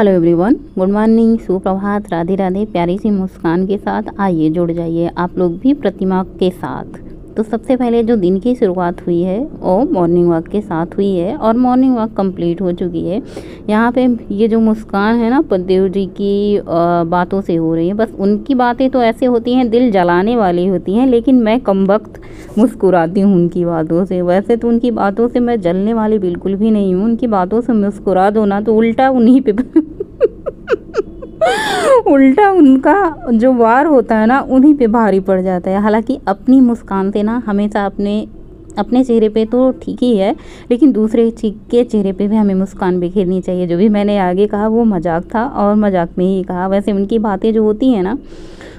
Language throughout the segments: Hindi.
हेलो एवरीवन, गुड मॉर्निंग, सुप्रभात, राधे राधे। प्यारी सी मुस्कान के साथ आइए जुड़ जाइए आप लोग भी प्रतिमा के साथ। तो सबसे पहले जो दिन की शुरुआत हुई है वो मॉर्निंग वॉक के साथ हुई है और मॉर्निंग वॉक कंप्लीट हो चुकी है। यहाँ पे ये जो मुस्कान है ना, पतिदेव जी की बातों से हो रही है। बस उनकी बातें तो ऐसे होती हैं, दिल जलाने वाली होती हैं, लेकिन मैं कमबख्त मुस्कुराती हूँ उनकी बातों से। वैसे तो उनकी बातों से मैं जलने वाली बिल्कुल भी नहीं हूँ। उनकी बातों से मुस्कुरा दो ना तो उल्टा उन्हीं पे उल्टा उनका जो वार होता है ना उन्हीं पे भारी पड़ जाता है। हालांकि अपनी मुस्कान से ना हमेशा अपने चेहरे पे तो ठीक ही है, लेकिन दूसरे के चेहरे पे भी हमें मुस्कान बिखेरनी चाहिए। जो भी मैंने आगे कहा वो मजाक था और मजाक में ही कहा। वैसे उनकी बातें जो होती हैं ना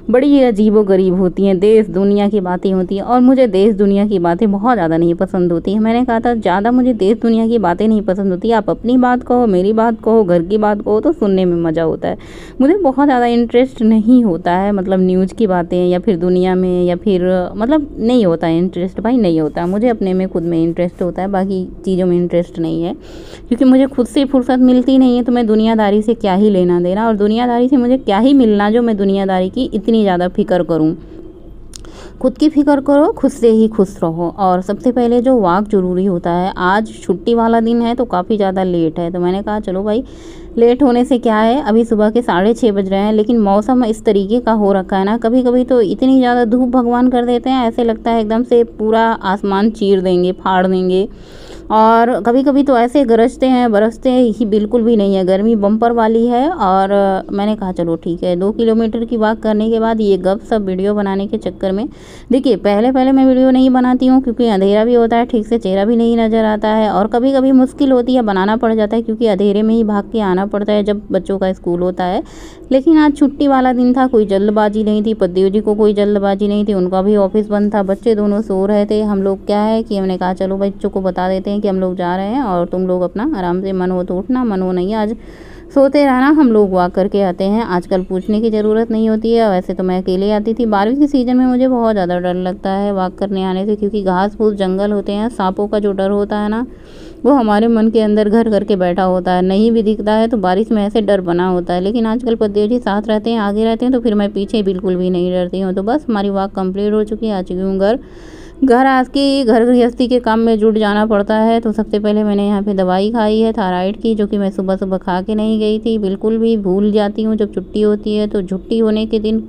बड़ी अजीबो गरीब होती हैं, देश दुनिया की बातें होती हैं और मुझे देश दुनिया की बातें बहुत ज़्यादा नहीं पसंद होती हैं। मैंने कहा था ज़्यादा मुझे देश दुनिया की बातें नहीं पसंद होती। आप अपनी बात कहो, मेरी बात कहो, घर की बात कहो तो सुनने में मज़ा होता है। मुझे बहुत ज़्यादा इंटरेस्ट नहीं होता है, मतलब न्यूज़ की बातें या फिर दुनिया में या फिर मतलब नहीं होता है इंटरेस्ट, भाई नहीं होता। मुझे अपने में खुद में इंटरेस्ट होता है, बाकी चीज़ों में इंटरेस्ट नहीं है, क्योंकि मुझे खुद से फुर्सत मिलती नहीं है। तो मैं दुनियादारी से क्या ही लेना देना, और दुनियादारी से मुझे क्या ही मिलना जो मैं दुनियादारी की इतनी ज़्यादा फिक्र करूं। खुद की फिक्र करो, खुद से ही खुश रहो। और सबसे पहले जो वॉक ज़रूरी होता है, आज छुट्टी वाला दिन है तो काफ़ी ज़्यादा लेट है, तो मैंने कहा चलो भाई लेट होने से क्या है, अभी सुबह के 6:30 बज रहे हैं, लेकिन मौसम इस तरीके का हो रखा है ना, कभी कभी तो इतनी ज़्यादा धूप भगवान कर देते हैं, ऐसे लगता है एकदम से पूरा आसमान चीर देंगे, फाड़ देंगे। और कभी कभी तो ऐसे गरजते हैं, बरसते ही बिल्कुल भी नहीं है, गर्मी बम्पर वाली है। और मैंने कहा चलो ठीक है, 2 किलोमीटर की वॉक करने के बाद ये गप सब वीडियो बनाने के चक्कर में, देखिए पहले मैं वीडियो नहीं बनाती हूँ क्योंकि अंधेरा भी होता है, ठीक से चेहरा भी नहीं नज़र आता है, और कभी कभी मुश्किल होती है, बनाना पड़ जाता है क्योंकि अंधेरे में ही भाग के आना पड़ता है जब बच्चों का स्कूल होता है। लेकिन आज छुट्टी वाला दिन था, कोई जल्दबाजी नहीं थी, पतिदेव जी को कोई जल्दबाजी नहीं थी, उनका भी ऑफिस बंद था, बच्चे दोनों सो रहे थे। हम लोग क्या है कि हमने कहा चलो बच्चों को बता देते हैं कि हम लोग जा रहे हैं और तुम लोग अपना आराम से, मन हो तो उठना, मन हो नहीं आज सोते रहना, हम लोग वॉक करके आते हैं। आजकल पूछने की ज़रूरत नहीं होती है, वैसे तो मैं अकेले आती थी। बारिश के सीज़न में मुझे बहुत ज़्यादा डर लगता है वॉक करने आने से, क्योंकि घास फूस जंगल होते हैं, सांपों का जो डर होता है ना वो हमारे मन के अंदर घर करके बैठा होता है, नहीं भी दिखता है तो बारिश में ऐसे डर बना होता है। लेकिन आजकल पतिदेव जी साथ रहते हैं, आगे रहते हैं, तो फिर मैं पीछे बिल्कुल भी नहीं डरती हूँ। तो बस हमारी वॉक कंप्लीट हो चुकी है, आ चुकी हूँ घर आज की घर गृहस्थी के काम में जुट जाना पड़ता है। तो सबसे पहले मैंने यहाँ पे दवाई खाई है थायराइड की, जो कि मैं सुबह सुबह खा के नहीं गई थी, बिल्कुल भी भूल जाती हूँ जब छुट्टी होती है। तो छुट्टी होने के दिन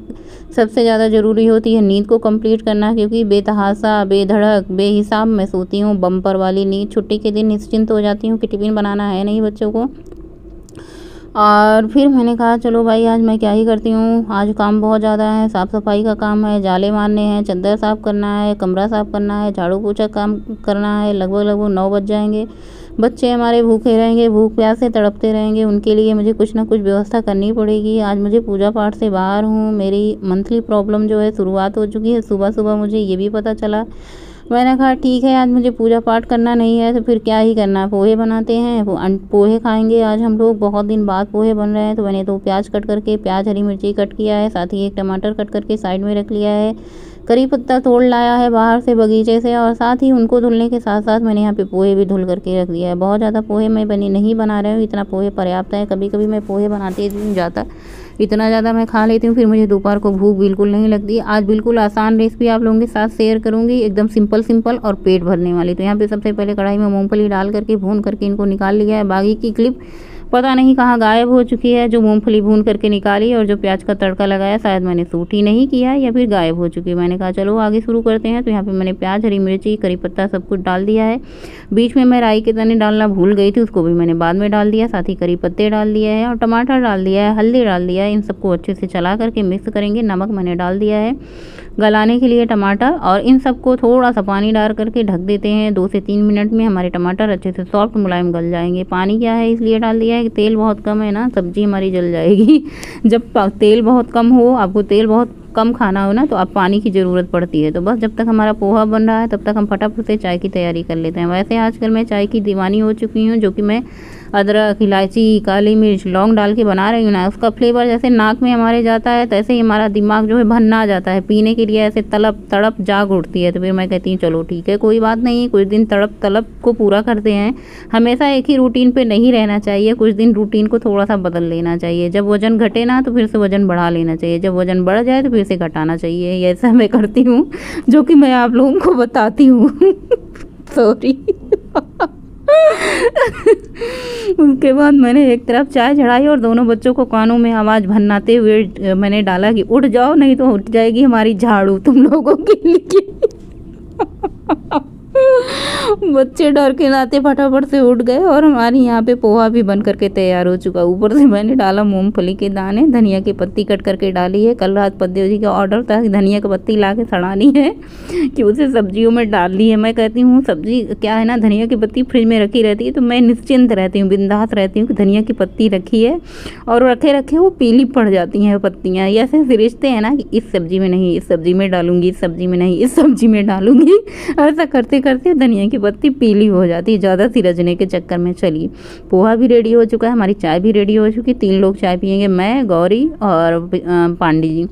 सबसे ज़्यादा ज़रूरी होती है नींद को कंप्लीट करना, क्योंकि बेतहासा बेधड़क बेहिसाब मैं सोती हूँ, बम्पर वाली नींद। छुट्टी के दिन निश्चिंत हो जाती हूँ कि टिफ़िन बनाना है नहीं बच्चों को। और फिर मैंने कहा चलो भाई आज मैं क्या ही करती हूँ, आज काम बहुत ज़्यादा है, साफ़ सफाई का काम है, जाले मारने हैं, चद्दर साफ़ करना है, कमरा साफ़ करना है, झाड़ू पोछा काम करना है। लगभग 9 बज जाएंगे, बच्चे हमारे भूखे रहेंगे, भूख प्यास से तड़पते रहेंगे, उनके लिए मुझे कुछ ना कुछ व्यवस्था करनी पड़ेगी। आज मुझे पूजा पाठ से बाहर हूँ, मेरी मंथली प्रॉब्लम जो है शुरुआत हो चुकी है। सुबह सुबह मुझे ये भी पता चला, मैंने कहा ठीक है आज मुझे पूजा पाठ करना नहीं है तो फिर क्या ही करना, पोहे बनाते हैं, वो पोहे खाएंगे आज हम लोग। बहुत दिन बाद पोहे बन रहे हैं, तो मैंने तो प्याज कट करके, प्याज हरी मिर्ची कट किया है, साथ ही एक टमाटर कट करके साइड में रख लिया है, करी पत्ता तोड़ लाया है बाहर से बगीचे से, और साथ ही उनको धुलने के साथ साथ मैंने यहाँ पे पोहे भी धुल करके रख दिया है। बहुत ज़्यादा पोहे मैं नहीं बना रही हूँ, इतना पोहे पर्याप्त है। कभी कभी मैं पोहे बनाती नहीं जाता, इतना ज़्यादा मैं खा लेती हूँ, फिर मुझे दोपहर को भूख बिल्कुल नहीं लगती। आज बिल्कुल आसान रेसिपी आप लोगों के साथ शेयर करूँगी, एकदम सिंपल और पेट भरने वाली। तो यहाँ पे सबसे पहले कढ़ाई में मूंगफली डाल करके भून करके इनको निकाल लिया है। बाकी की क्लिप पता नहीं कहाँ गायब हो चुकी है, जो मूंगफली भून करके निकाली और जो प्याज का तड़का लगाया, शायद मैंने शूट ही नहीं किया या फिर गायब हो चुकी है। मैंने कहा चलो आगे शुरू करते हैं। तो यहाँ पे मैंने प्याज हरी मिर्ची करी पत्ता सब कुछ डाल दिया है। बीच में मैं राई के दाने डालना भूल गई थी, उसको भी मैंने बाद में डाल दिया, साथ ही करी पत्ते डाल दिया है और टमाटर डाल दिया है, हल्दी डाल दिया है। इन सबको अच्छे से चला करके मिक्स करेंगे। नमक मैंने डाल दिया है गलाने के लिए टमाटर, और इन सबको थोड़ा सा पानी डाल करके ढक देते हैं। 2 से 3 मिनट में हमारे टमाटर अच्छे से सॉफ्ट मुलायम गल जाएंगे। पानी क्या है इसलिए डाल दिया है कि तेल बहुत कम है ना, सब्जी हमारी जल जाएगी। जब तेल बहुत कम हो, आपको तेल बहुत कम खाना हो ना, तो अब पानी की ज़रूरत पड़ती है। तो बस जब तक हमारा पोहा बन रहा है तब तक हम फटाफट से चाय की तैयारी कर लेते हैं। वैसे आजकल मैं चाय की दीवानी हो चुकी हूँ, जो कि मैं अदरक, इलायची, काली मिर्च, लौंग डाल के बना रही हूँ ना, उसका फ्लेवर जैसे नाक में हमारे जाता है तैसे ही हमारा दिमाग जो है भन्ना जाता है, पीने के लिए ऐसे तड़प तड़प जाग उठती है। तो फिर मैं कहती हूँ चलो ठीक है, कोई बात नहीं, कुछ दिन तड़प तड़प को पूरा करते हैं। हमेशा एक ही रूटीन पे नहीं रहना चाहिए, कुछ दिन रूटीन को थोड़ा सा बदल लेना चाहिए। जब वजन घटे ना तो फिर से वजन बढ़ा लेना चाहिए, जब वजन बढ़ जाए तो फिर से घटाना चाहिए। ये ऐसा मैं करती हूँ, जो कि मैं आप लोगों को बताती हूँ। सॉरी। उसके बाद मैंने एक तरफ चाय चढ़ाई और दोनों बच्चों को कानों में आवाज़ भन्नाते हुए मैंने डाला कि उठ जाओ, नहीं तो उठ जाएगी हमारी झाड़ू तुम लोगों के लिए। बच्चे डर के नाते फटाफट से उठ गए और हमारी यहाँ पे पोहा भी बन करके तैयार हो चुका। ऊपर से मैंने डाला मूंगफली के दाने, धनिया की पत्ती कट करके डाली है। कल रात पद्देव जी का ऑर्डर था कि धनिया की पत्ती ला के सड़ानी है कि उसे सब्जियों में डाल दी है। मैं कहती हूँ सब्जी क्या है ना, धनिया की पत्ती फ्रिज में रखी रहती है तो मैं निश्चिंत रहती हूँ, बिंदास रहती हूँ कि धनिया की पत्ती रखी है और रखे रखे वो पीली पड़ जाती हैं पत्तियाँ। ये ऐसे रिश्ते हैं ना कि इस सब्जी में नहीं, इस सब्जी में डालूंगी, इस सब्जी में नहीं, इस सब्जी में डालूंगी। ऐसा करते करते धनिया की पत्ती पीली हो जाती है ज़्यादा सी रजने के चक्कर में। चलिए पोहा भी रेडी हो चुका है, हमारी चाय भी रेडी हो चुकी है। 3 लोग चाय पियेंगे, मैं, गौरी और पांडे जी।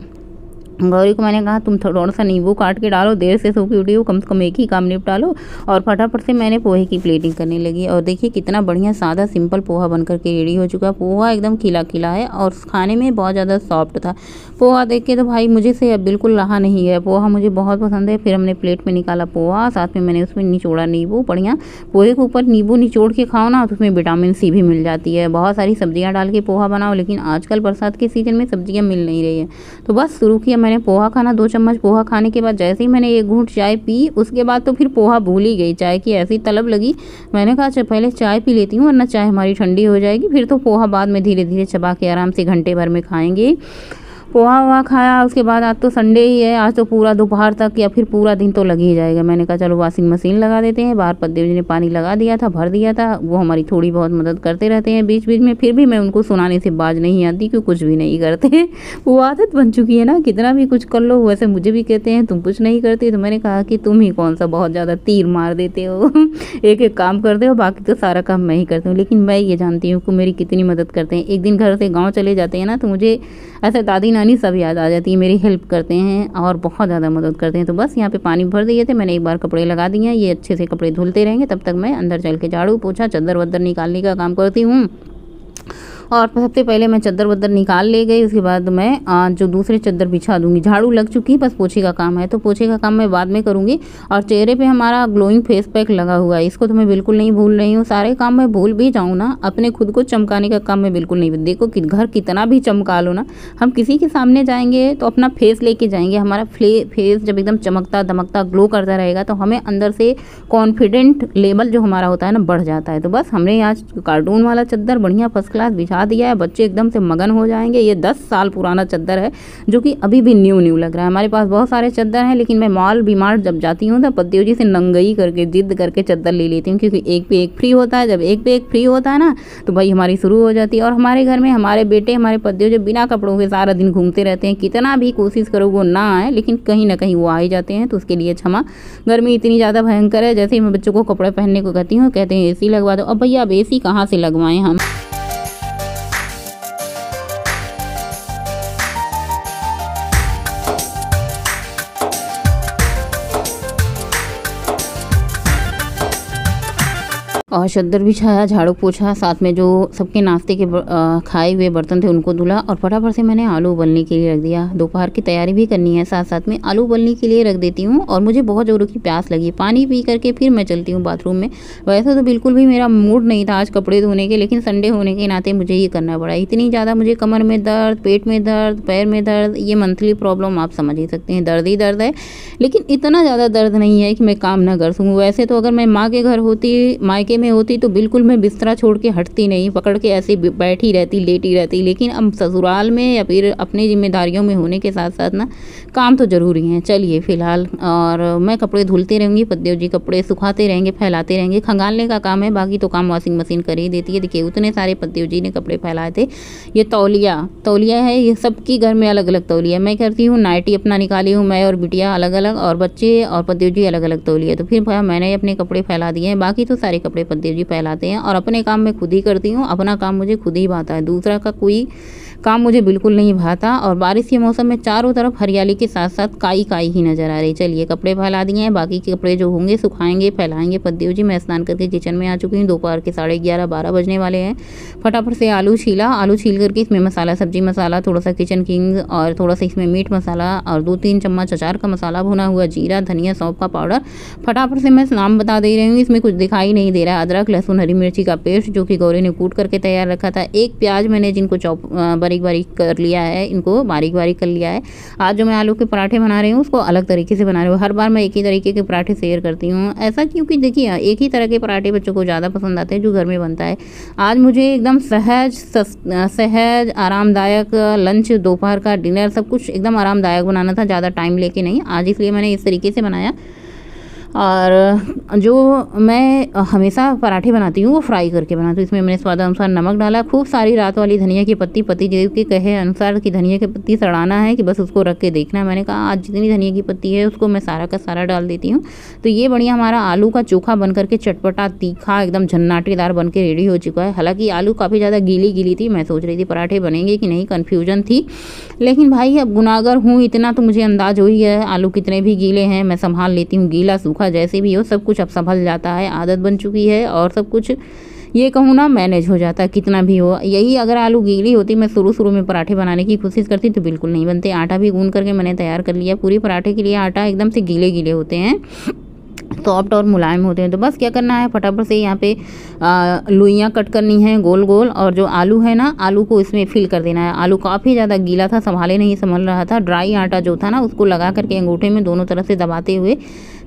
गौरी को मैंने कहा तुम थोड़ा सा नींबू काट के डालो, देर से सो के उठी हो, कम से कम एक ही काम निपटा लो। और फटाफट से मैंने पोहे की प्लेटिंग करने लगी और देखिए कितना बढ़िया सादा सिंपल पोहा बनकर के रेडी हो चुका है। पोहा एकदम खिला खिला है और खाने में बहुत ज़्यादा सॉफ्ट था। पोहा देख के तो भाई मुझे से बिल्कुल रहा नहीं है, पोहा मुझे बहुत पसंद है। फिर हमने प्लेट में निकाला पोहा, साथ में मैंने उसमें निचोड़ा नींबू। बढ़िया पोहे के ऊपर नींबू निचोड़ के खाओ ना तो उसमें विटामिन सी भी मिल जाती है। बहुत सारी सब्जियाँ डाल के पोहा बनाओ, लेकिन आजकल बरसात के सीज़न में सब्जियाँ मिल नहीं रही है, तो बस शुरू किया मैंने पोहा खाना। 2 चम्मच पोहा खाने के बाद जैसे ही मैंने 1 घूंट चाय पी, उसके बाद तो फिर पोहा भूल ही गई। चाय की ऐसी तलब लगी, मैंने कहा अच्छा पहले चाय पी लेती हूँ वरना चाय हमारी ठंडी हो जाएगी, फिर तो पोहा बाद में धीरे धीरे चबा के आराम से घंटे भर में खाएंगे। पोहा वहा खाया, उसके बाद आज तो संडे ही है, आज तो पूरा दोपहर तक या फिर पूरा दिन तो लग ही जाएगा। मैंने कहा चलो वॉशिंग मशीन लगा देते हैं। बाहर पद्देव जी ने पानी लगा दिया था, भर दिया था, वो हमारी थोड़ी बहुत मदद करते रहते हैं बीच बीच में। फिर भी मैं उनको सुनाने से बाज नहीं आती कि कुछ भी नहीं करते। वो आदत बन चुकी है ना, कितना भी कुछ कर लो। वैसे मुझे भी कहते हैं तुम कुछ नहीं करती, तो मैंने कहा कि तुम ही कौन सा बहुत ज़्यादा तीर मार देते हो। एक एक काम करते हो, बाकी तो सारा काम मैं ही करती हूँ। लेकिन मैं ये जानती हूँ कि मेरी कितनी मदद करते हैं। एक दिन घर से गाँव चले जाते हैं ना तो मुझे ऐसे दादी नानी सब याद आ जाती है, मेरी हेल्प करते हैं और बहुत ज़्यादा मदद करते हैं। तो बस यहाँ पे पानी भर दिए थे, मैंने एक बार कपड़े लगा दिए हैं, ये अच्छे से कपड़े धुलते रहेंगे। तब तक मैं अंदर चल के झाड़ू पोछा चद्दर वद्दर निकालने का काम करती हूँ। और सबसे पहले मैं चद्दर वद्दर निकाल ले गई, उसके बाद मैं जो दूसरे चद्दर बिछा दूंगी। झाड़ू लग चुकी है, बस पोछे का काम है, तो पोछे का काम मैं बाद में करूँगी। और चेहरे पे हमारा ग्लोइंग फेस पैक लगा हुआ है, इसको तो मैं बिल्कुल नहीं भूल रही हूँ। सारे काम मैं भूल भी जाऊँ ना, अपने खुद को चमकाने का काम मैं बिल्कुल नहीं। देखो कि घर कितना भी चमका लो ना, हम किसी के सामने जाएंगे तो अपना फेस लेके जाएंगे। हमारा फेस जब एकदम चमकता दमकता ग्लो करता रहेगा तो हमें अंदर से कॉन्फिडेंट लेवल जो हमारा होता है ना बढ़ जाता है। तो बस हमने आज कार्टून वाला चद्दर बढ़िया फर्स्ट क्लास बिछा दिया है, बच्चे एकदम से मगन हो जाएंगे। ये 10 साल पुराना चद्दर है जो कि अभी भी न्यू लग रहा है। हमारे पास बहुत सारे चद्दर हैं, लेकिन मैं मॉल बीमार जब जाती हूँ तो पद्देव जी से नंगई करके जिद करके चद्दर ले लेती हूँ, क्योंकि एक पे एक फ्री होता है। जब एक पे एक फ्री होता है ना तो भाई हमारी शुरू हो जाती है। और हमारे घर में हमारे बेटे हमारे पद्देव जो बिना कपड़ों के सारा दिन घूमते रहते हैं, कितना भी कोशिश करो वो ना आए, लेकिन कहीं ना कहीं वो आ ही जाते हैं। तो उसके लिए क्षमा। गर्मी इतनी ज़्यादा भयंकर है, जैसे ही मैं बच्चों को कपड़े पहनने को कहती हूँ कहते हैं AC लगवा दो। अब भैया अब AC कहाँ से लगवाएं हम। और चद्दर बिछाया, झाड़ू पोछा, साथ में जो सबके नाश्ते के खाए हुए बर्तन थे उनको धुला और फटाफट से मैंने आलू उबलने के लिए रख दिया। दोपहर की तैयारी भी करनी है, साथ साथ में आलू उबलने के लिए रख देती हूँ। और मुझे बहुत ज़ोरों की प्यास लगी, पानी पी करके फिर मैं चलती हूँ बाथरूम में। वैसे तो बिल्कुल भी मेरा मूड नहीं था आज कपड़े धोने के, लेकिन संडे होने के नाते मुझे ये करना पड़ा। इतनी ज़्यादा मुझे कमर में दर्द, पेट में दर्द, पैर में दर्द, ये मंथली प्रॉब्लम आप समझ ही सकते हैं, दर्द ही दर्द है। लेकिन इतना ज़्यादा दर्द नहीं है कि मैं काम ना कर सकूँ। वैसे तो अगर मैं माँ के घर होती, मायके में होती तो बिल्कुल मैं बिस्तरा छोड़ के हटती नहीं, पकड़ के ऐसे बैठी रहती, लेटी रहती। लेकिन अब ससुराल में या फिर अपनी जिम्मेदारियों में होने के साथ साथ ना काम तो ज़रूरी हैं। चलिए फ़िलहाल और मैं कपड़े धुलते रहूँगी, पद्देव जी कपड़े सुखाते रहेंगे, फैलाते रहेंगे। खंगालने का काम है, बाकी तो काम वॉशिंग मशीन कर ही देती है। देखिए उतने सारे पद्देव जी ने कपड़े फैलाए थे। ये तौलिया है, ये सबकी घर में अलग अलग तौलिया। मैं करती हूँ नाइटी अपना निकाली हूँ, मैं और बिटिया अलग अलग, और बच्चे और पद्देव जी अलग अलग तौलिया। तो फिर मैंने अपने कपड़े फैला दिए हैं, बाकी तो सारे कपड़े पतिदेव जी फैलाते हैं। और अपने काम मैं खुद ही करती हूँ, अपना काम मुझे खुद ही भाता है, दूसरा का कोई काम मुझे बिल्कुल नहीं भाता। और बारिश के मौसम में चारों तरफ हरियाली के साथ साथ काई काई ही नज़र आ रही। चलिए कपड़े फैला दिए हैं, बाकी के कपड़े जो होंगे सुखाएंगे फैलाएंगे पतिदेव जी। मैं स्नान करके किचन में आ चुकी हूँ, दोपहर के 11:30-12 बजने वाले हैं। फटाफट से आलू छील करके इसमें मसाला, सब्जी मसाला, थोड़ा सा किचन किंग और थोड़ा सा इसमें मीट मसाला और 2-3 चम्मच अचार का मसाला, भुना हुआ जीरा, धनिया, सौंफ का पाउडर। फटाफट से मैं नाम बता दे रही हूँ, इसमें कुछ दिखाई नहीं दे रहा है। अदरक, लहसुन, हरी मिर्ची का पेस्ट जो कि गौरी ने कूट करके तैयार रखा था। एक प्याज मैंने जिनको बारीक बारीक कर लिया है, इनको बारीक बारीक कर लिया है। आज जो मैं आलू के पराठे बना रही हूँ उसको अलग तरीके से बना रही हूँ। हर बार मैं एक ही तरीके के पराठे शेयर करती हूँ, ऐसा क्योंकि देखिए एक ही तरह के पराठे बच्चों को ज़्यादा पसंद आते हैं जो घर में बनता है। आज मुझे एकदम सहज आरामदायक लंच, दोपहर का डिनर, सब कुछ एकदम आरामदायक बनाना था, ज़्यादा टाइम लेके नहीं। आज इसलिए मैंने इस तरीके से बनाया। और जो मैं हमेशा पराठे बनाती हूँ वो फ्राई करके बनाती हूँ। इसमें मैंने स्वाद अनुसार नमक डाला, खूब सारी रात वाली धनिया की पत्ती, पतिदेव के कहे अनुसार कि धनिया की पत्ती सड़ाना है कि बस उसको रख के देखना है। मैंने कहा आज जितनी धनिया की पत्ती है उसको मैं सारा का सारा डाल देती हूँ। तो ये बढ़िया हमारा आलू का चोखा बन करके चटपटा तीखा एकदम झन्नाटेदार बन के रेडी हो चुका है। हालांकि आलू काफ़ी ज़्यादा गीली थी, मैं सोच रही थी पराठे बनेंगे कि नहीं, कन्फ्यूजन थी। लेकिन भाई अब गुनाहगार हूँ इतना तो मुझे अंदाज हो ही है, आलू कितने भी गीले हैं मैं संभाल लेती हूँ, गीला सूखा जैसे भी हो सब कुछ अब संभल जाता है, आदत बन चुकी है और सब कुछ ये कहूँ ना मैनेज हो जाता है कितना भी हो। यही अगर आलू गीली होती, मैं शुरू में पराठे बनाने की कोशिश करती तो बिल्कुल नहीं बनते। आटा भी गूंद करके मैंने तैयार कर लिया। पूरी पराठे के लिए आटा एकदम से गीले होते हैं, सॉफ्ट और मुलायम होते हैं। तो बस क्या करना है, फटाफट से यहाँ पे लुइयाँ कट करनी है गोल गोल, और जो आलू है ना, आलू को इसमें फिल कर देना है। आलू काफ़ी ज़्यादा गीला था, संभाले नहीं संभल रहा था। ड्राई आटा जो था ना उसको लगा करके अंगूठे में दोनों तरफ से दबाते हुए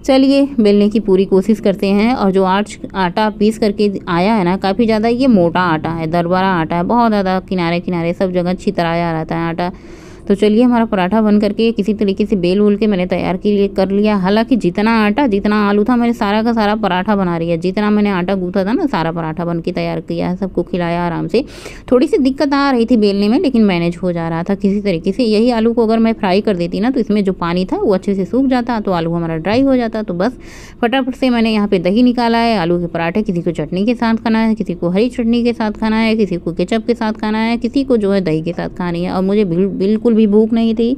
चलिए बेलने की पूरी कोशिश करते हैं। और जो आटा पीस करके आया है ना, काफ़ी ज़्यादा ये मोटा आटा है, दरबारा आटा है, बहुत ज़्यादा किनारे सब जगह छितराया रहता है आटा। तो चलिए हमारा पराठा बन करके किसी तरीके से बेल के मैंने तैयार कर लिया। हालांकि जितना आटा जितना आलू था मैंने सारा का सारा पराठा बना रही है। जितना मैंने आटा गूंथा था ना सारा पराठा बन के तैयार किया है, सबको खिलाया आराम से। थोड़ी सी दिक्कत आ रही थी बेलने में, लेकिन मैनेज हो जा रहा था किसी तरीके से। यही आलू को अगर मैं फ्राई कर देती ना तो इसमें जो पानी था वो अच्छे से सूख जाता, तो आलू हमारा ड्राई हो जाता। तो बस फटाफट से मैंने यहाँ पे दही निकाला है। आलू के पराठे किसी को चटनी के साथ खाना है, किसी को हरी चटनी के साथ खाना है, किसी को केचप के साथ खाना है, किसी को जो है दही के साथ खानी है। और मुझे बिल्कुल भी भूख नहीं थी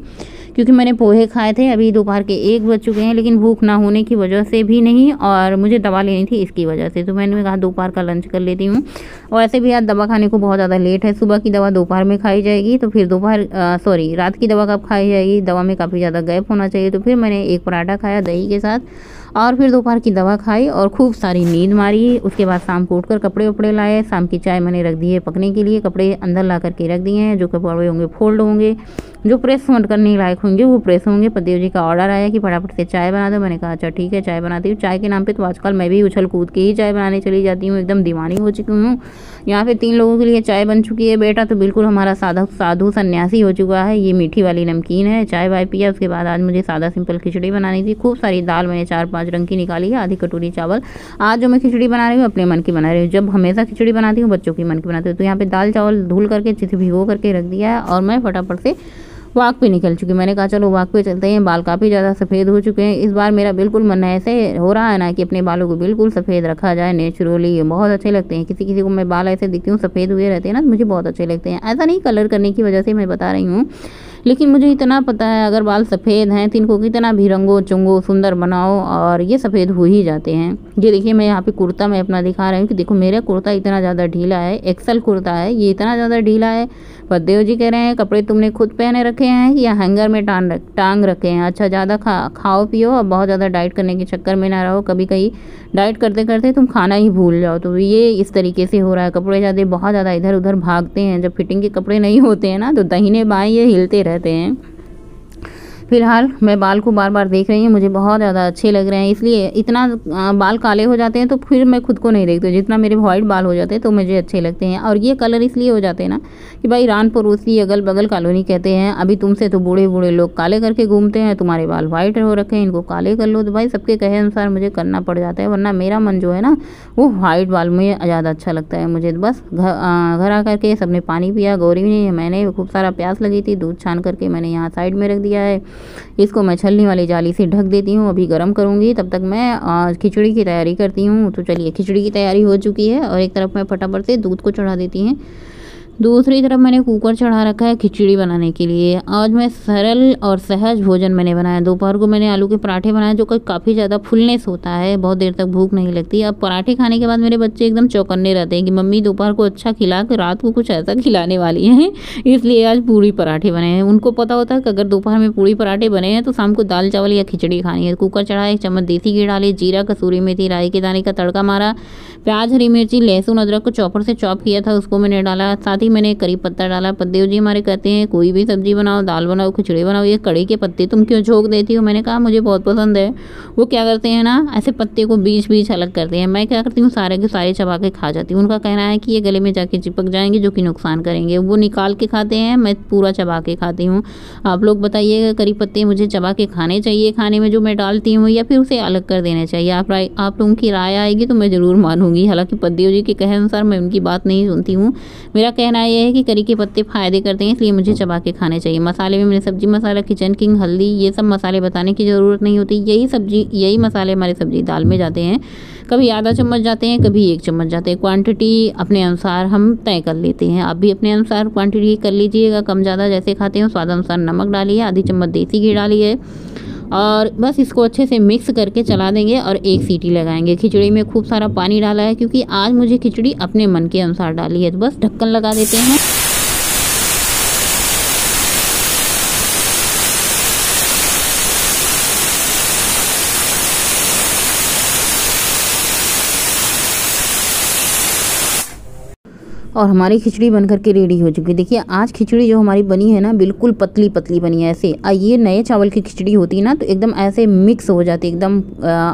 क्योंकि मैंने पोहे खाए थे। अभी दोपहर के 1 बज चुके हैं, लेकिन भूख ना होने की वजह से भी नहीं, और मुझे दवा लेनी थी इसकी वजह से। तो मैंने कहा दोपहर का लंच कर लेती हूँ। और ऐसे भी आज दवा खाने को बहुत ज़्यादा लेट है। सुबह की दवा दोपहर में खाई जाएगी, तो फिर रात की दवा कब खाई जाएगी, दवा में काफ़ी ज़्यादा गैप होना चाहिए। तो फिर मैंने एक पराठा खाया दही के साथ, और फिर दोपहर की दवा खाई और खूब सारी नींद मारी। उसके बाद शाम को उठकर कपड़े वपड़े लाए। शाम की चाय मैंने रख दी है पकने के लिए, कपड़े अंदर ला करके रख दिए हैं। जो कपड़े होंगे फोल्ड होंगे, जो प्रेस करने लायक होंगे वो प्रेस होंगे। पतिदेव जी का ऑर्डर आया कि फटाफट से चाय बना दो। मैंने कहा अच्छा ठीक है चाय बनाती हूँ। चाय के नाम पे तो आजकल मैं भी उछल कूद के ही चाय बनाने चली जाती हूँ, एकदम दीवानी हो चुकी हूँ। यहाँ पे 3 लोगों के लिए चाय बन चुकी है। बेटा तो बिल्कुल हमारा साधु सन्यासी हो चुका है। ये मीठी वाली नमकीन है। चाय वाय पिया, उसके बाद आज मुझे सादा सिंपल खिचड़ी बनानी थी। खूब सारी दाल मैंने 4-5 रंग की निकाली है, आधी कटोरी चावल। आज जो मैं खिचड़ी बना रही हूँ अपने मन की बना रही हूँ। जब हमेशा खिचड़ी बनाती हूँ बच्चों की मन की बनाती हूँ। तो यहाँ पे दाल चावल धुल करके अच्छे से भिगो करके रख दिया है, और मैं फटाफट से वॉक पे निकल चुकी। मैंने कहा चलो वॉक पे चलते हैं। बाल काफ़ी ज़्यादा सफ़ेद हो चुके हैं। इस बार मेरा बिल्कुल मन ऐसे हो रहा है ना कि अपने बालों को बिल्कुल सफ़ेद रखा जाए नेचुरली। बहुत अच्छे लगते हैं। किसी को मैं बाल ऐसे दिखती हूँ सफ़ेद हुए रहते हैं ना, मुझे बहुत अच्छे लगते हैं। ऐसा नहीं कलर करने की वजह से मैं बता रही हूँ, लेकिन मुझे इतना पता है अगर बाल सफ़ेद हैं तो इनको कितना भी रंगो चुंगो सुंदर बनाओ और ये सफ़ेद हो ही जाते हैं। ये देखिए मैं यहाँ पे कुर्ता मैं अपना दिखा रही हूँ कि देखो मेरा कुर्ता इतना ज़्यादा ढीला है, एक्सल कुर्ता है, ये इतना ज़्यादा ढीला है। पतिदेव जी कह रहे हैं कपड़े तुमने खुद पहने रखे हैं या हैंगर में टांग रखे हैं। अच्छा ज़्यादा खाओ पियो और बहुत ज़्यादा डाइट करने के चक्कर में ना रहो, कभी कहीं डाइट करते करते तुम खाना ही भूल जाओ। तो ये इस तरीके से हो रहा है। कपड़े ज़्यादा बहुत ज़्यादा इधर उधर भागते हैं। जब फिटिंग के कपड़े नहीं होते हैं ना तो दाहिने बाएं ये हिलते रहते हैं। फिलहाल मैं बाल को बार बार देख रही हूँ, मुझे बहुत ज़्यादा अच्छे लग रहे हैं। इसलिए इतना बाल काले हो जाते हैं तो फिर मैं खुद को नहीं देखती। जितना मेरे वाइट बाल हो जाते हैं तो मुझे अच्छे लगते हैं। और ये कलर इसलिए हो जाते हैं ना कि भाई रान पड़ोसी अगल बगल कॉलोनी कहते हैं अभी तुमसे तो बूढ़े बूढ़े लोग काले करके घूमते हैं, तुम्हारे बाल वाइट हो रखे हैं, इनको काले कर लो। तो भाई सबके कहे अनुसार मुझे करना पड़ जाता है, वरना मेरा मन जो है ना वो वाइट बाल में ज़्यादा अच्छा लगता है मुझे। बस घर आ करके सबने पानी पिया, गौरी ने, मैंने खूब सारा प्यास लगी थी, दूध छान करके मैंने यहाँ साइड में रख दिया है। इसको मैं छलनी वाली जाली से ढक देती हूँ, अभी गर्म करूँगी। तब तक मैं खिचड़ी की तैयारी करती हूँ। तो चलिए, खिचड़ी की तैयारी हो चुकी है और एक तरफ मैं फटाफट से दूध को चढ़ा देती हैं। दूसरी तरफ मैंने कुकर चढ़ा रखा है खिचड़ी बनाने के लिए। आज मैं सरल और सहज भोजन मैंने बनाया। दोपहर को मैंने आलू के पराठे बनाए, जो कि काफ़ी ज़्यादा फुलनेस होता है, बहुत देर तक भूख नहीं लगती। अब पराठे खाने के बाद मेरे बच्चे एकदम चौकन्ने रहते हैं कि मम्मी दोपहर को अच्छा खिला के रात को कुछ ऐसा खिलाने वाली हैं, इसलिए आज पूरी पराठे बने हैं। उनको पता होता है कि अगर दोपहर में पूरी पराठे बने हैं तो शाम को दाल चावल या खिचड़ी खानी है। कुकर चढ़ाया, 1 चम्मच देसी घी डाली, जीरा, कसूरी मेथी, राई के दाने का तड़का मारा, प्याज, हरी मिर्ची, लहसुन, अदरक को चॉपर से चॉप किया था उसको मैंने डाला। साथ ही मैंने करी पत्ता डाला। पत्ते जी हमारे कहते हैं कोई भी सब्जी बनाओ, दाल बनाओ, खिचड़ी बनाओ, ये कड़ी के पत्ते तुम क्यों झोंक देती हो? मैंने कहा मुझे बहुत पसंद है। वो क्या करते हैं ना, ऐसे पत्ते को बीच बीच अलग करते हैं। मैं क्या करती हूँ, सारे के सारे चबा के खा जाती हूँ। उनका कहना है कि ये गले में जाके चिपक जाएंगे, जो कि नुकसान करेंगे। वो निकाल के खाते हैं, मैं पूरा चबा के खाती हूँ। आप लोग बताइएगा, करी पत्ते मुझे चबा के खाने चाहिए खाने में जो मैं डालती हूँ, या फिर उसे अलग कर देना चाहिए? आप लोगों की राय आएगी तो मैं ज़रूर मानूंगी। हालांकि पद्देव जी के कहे अनुसार मैं उनकी बात नहीं सुनती हूँ। मेरा कहना यह है कि करी के पत्ते फ़ायदे करते हैं, इसलिए मुझे चबा के खाने चाहिए। मसाले में मैंने सब्जी मसाला, किचन किंग, हल्दी, ये सब मसाले बताने की ज़रूरत नहीं होती। यही मसाले हमारे सब्जी दाल में जाते हैं। कभी आधा चम्मच जाते हैं, कभी 1 चम्मच जाते हैं। क्वांटिटी अपने अनुसार हम तय कर लेते हैं। आप भी अपने अनुसार क्वांटिटी कर लीजिएगा, कम ज़्यादा जैसे खाते हो। स्वाद अनुसार नमक डालिए, आधी चम्मच देसी घी डालिए और बस इसको अच्छे से मिक्स करके चला देंगे और 1 सीटी लगाएंगे। खिचड़ी में खूब सारा पानी डाला है, क्योंकि आज मुझे खिचड़ी अपने मन के अनुसार डाली है। तो बस ढक्कन लगा देते हैं। और हमारी खिचड़ी बनकर के रेडी हो चुकी है। देखिए, आज खिचड़ी जो हमारी बनी है ना, बिल्कुल पतली पतली बनी है ऐसे। ये नए चावल की खिचड़ी होती है ना, तो एकदम ऐसे मिक्स हो जाती है एकदम।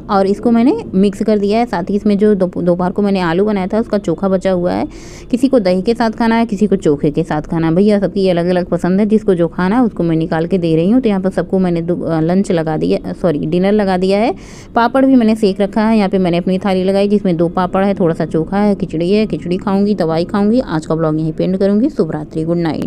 और इसको मैंने मिक्स कर दिया है। साथ ही इसमें जो दोपहर को मैंने आलू बनाया था, उसका चोखा बचा हुआ है। किसी को दही के साथ खाना है, किसी को चोखे के साथ खाना है। भैया सबकी अलग अलग पसंद है, जिसको जो खाना है उसको मैं निकाल के दे रही हूँ। तो यहाँ पर सबको मैंने डिनर लगा दिया है। पापड़ भी मैंने सेक रखा है। यहाँ पे मैंने अपनी थाली लगाई, जिसमें 2 पापड़ है, थोड़ा सा चोखा है, खिचड़ी है। खिचड़ी खाऊंगी, दवाई खाऊंगी। आज का ब्लॉग यहीं पे एंड करूंगी। शुभ रात्रि, गुड नाइट।